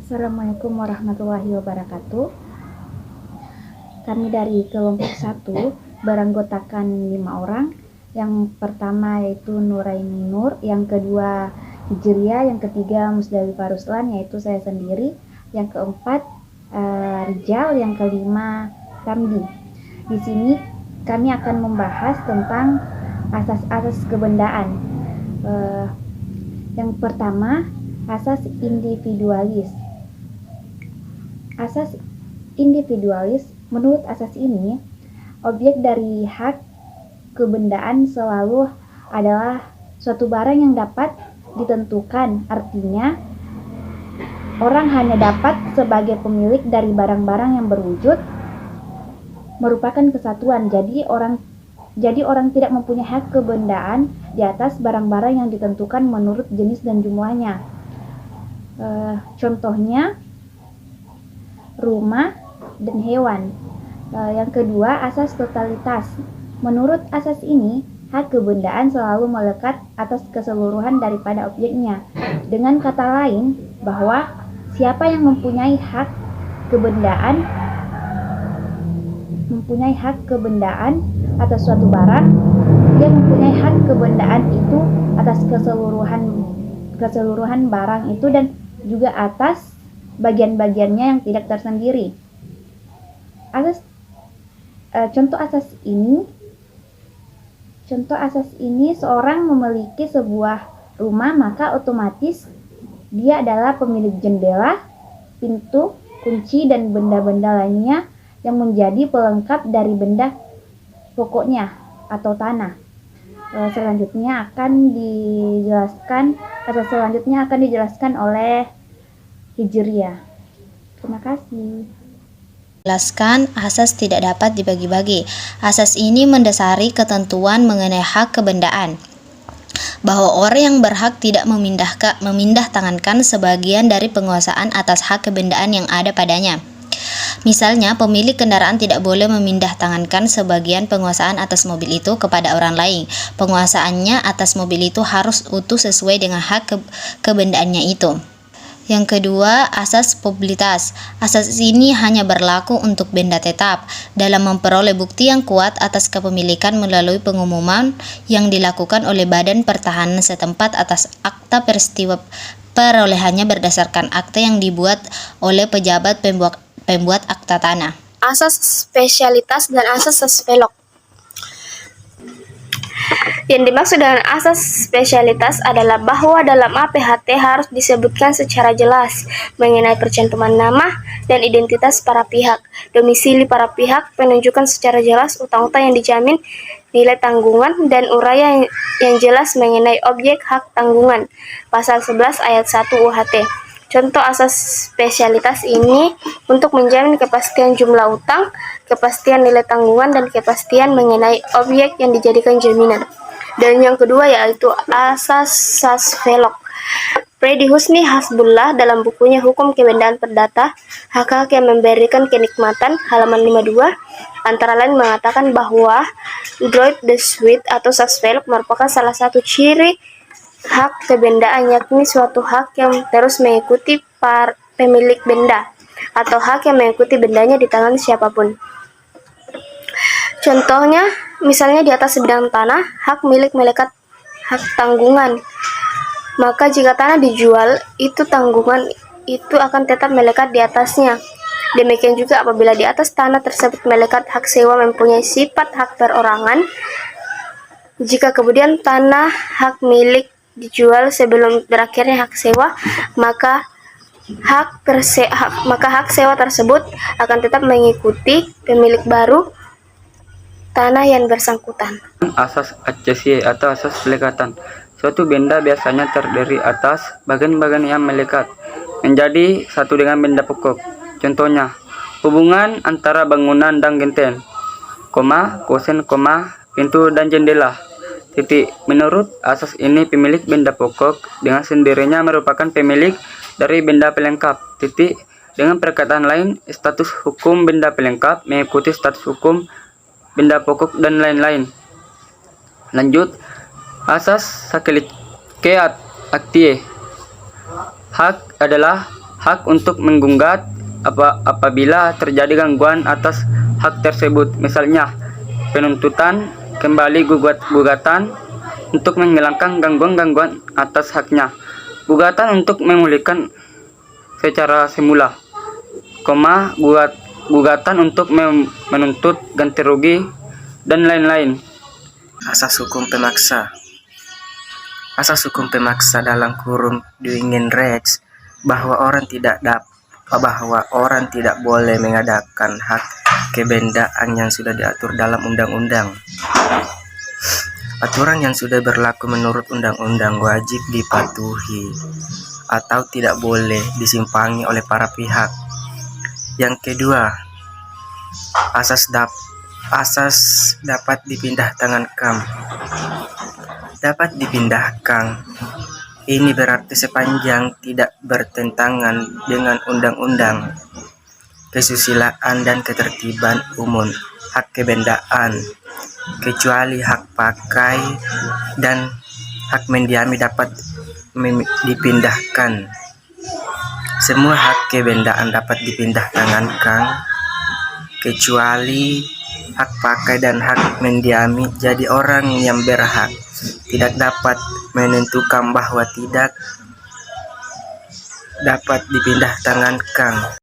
Assalamualaikum warahmatullahi wabarakatuh. Kami dari kelompok 1 beranggotakan 5 orang. Yang pertama yaitu Nuraini Nur, yang kedua Hijriah, yang ketiga Musdalifah Ruslan yaitu saya sendiri, yang keempat Rijal, yang kelima Ramdi. Di sini kami akan membahas tentang asas-asas kebendaan. Yang pertama, asas individualis. Asas individualis, menurut asas ini, objek dari hak kebendaan selalu adalah suatu barang yang dapat ditentukan. Artinya, orang hanya dapat sebagai pemilik dari barang-barang yang berwujud merupakan kesatuan. Jadi orang tidak mempunyai hak kebendaan di atas barang-barang yang ditentukan menurut jenis dan jumlahnya. Contohnya rumah dan hewan. Yang kedua, asas totalitas. Menurut asas ini, hak kebendaan selalu melekat atas keseluruhan daripada objeknya. Dengan kata lain, bahwa siapa yang mempunyai hak kebendaan atas suatu barang, dia mempunyai hak kebendaan itu atas keseluruhan barang itu dan juga atas bagian-bagiannya yang tidak tersendiri. Contoh asas ini seorang memiliki sebuah rumah, maka otomatis dia adalah pemilik jendela, pintu, kunci, dan benda-benda lainnya yang menjadi pelengkap dari benda pokoknya atau tanah. Selanjutnya akan dijelaskan oleh Hijriah. Terima kasih. Jelaskan asas tidak dapat dibagi-bagi. Asas ini mendasari ketentuan mengenai hak kebendaan, bahwa orang yang berhak tidak memindah tangankan sebagian dari penguasaan atas hak kebendaan yang ada padanya. Misalnya, pemilik kendaraan tidak boleh memindah tangankan sebagian penguasaan atas mobil itu kepada orang lain. Penguasaannya atas mobil itu harus utuh sesuai dengan hak kebendaannya itu. Yang kedua, asas publitas. Asas ini hanya berlaku untuk benda tetap. Dalam memperoleh bukti yang kuat atas kepemilikan melalui pengumuman yang dilakukan oleh Badan Pertahanan setempat atas akta peristiwa perolehannya berdasarkan akta yang dibuat oleh pejabat pembuat akta tanah. Asas spesialitas dan asas sesvelok. Yang dimaksud dengan asas spesialitas adalah bahwa dalam APHT harus disebutkan secara jelas mengenai percantuman nama dan identitas para pihak, domisili para pihak, penunjukan secara jelas utang-utang yang dijamin, nilai tanggungan, dan uraian yang jelas mengenai objek hak tanggungan. Pasal 11 ayat 1 UHT. Contoh asas spesialitas ini untuk menjamin kepastian jumlah utang, kepastian nilai tanggungan, dan kepastian mengenai objek yang dijadikan jaminan. Dan yang kedua yaitu asas sesvelok. Freddy Husni Hasbullah dalam bukunya Hukum Kebendaan Perdata, Hak-hak yang memberikan kenikmatan, halaman 52, antara lain mengatakan bahwa droit de suite atau sesvelok merupakan salah satu ciri hak kebendaan, yakni suatu hak yang terus mengikuti pemilik benda atau hak yang mengikuti bendanya di tangan siapapun. Contohnya, misalnya di atas sebidang tanah, hak milik melekat hak tanggungan. Maka jika tanah dijual, itu tanggungan itu akan tetap melekat di atasnya. Demikian juga apabila di atas tanah tersebut melekat hak sewa mempunyai sifat hak perorangan. Jika kemudian tanah hak milik dijual sebelum berakhirnya hak sewa, maka hak sewa tersebut akan tetap mengikuti pemilik baru tanah yang bersangkutan. Asas aksesi atau asas pelekatan. Suatu benda biasanya terdiri atas bagian-bagian yang melekat menjadi satu dengan benda pokok. Contohnya, hubungan antara bangunan dan genteng, kosen, pintu dan jendela. Menurut asas ini, pemilik benda pokok dengan sendirinya merupakan pemilik dari benda pelengkap. Dengan perkataan lain, status hukum benda pelengkap mengikuti status hukum benda pokok dan lain-lain. Lanjut, asas sakilikeat aktie. Hak adalah hak untuk menggugat apabila terjadi gangguan atas hak tersebut, misalnya penuntutan kembali gugatan untuk menghilangkan gangguan-gangguan atas haknya, gugatan untuk memulihkan secara semula, gugatan untuk menuntut ganti rugi, dan lain-lain. Asas hukum pemaksa. Asas hukum pemaksa dalam kurung Duingen Rechts bahwa orang tidak boleh mengadakan hak kebendaan yang sudah diatur dalam undang-undang. Aturan yang sudah berlaku menurut undang-undang wajib dipatuhi atau tidak boleh disimpangi oleh para pihak. Yang kedua, asas dapat dipindah tangankan. Dapat dipindahkan. Ini berarti sepanjang tidak bertentangan dengan undang-undang, kesusilaan dan ketertiban umum, hak kebendaan, kecuali hak pakai dan hak mendiami dapat dipindahkan. Semua hak kebendaan dapat dipindah tangankan, kecuali hak pakai dan hak mendiami. Jadi orang yang berhak tidak dapat menentukan bahwa tidak dapat dipindah tangankan.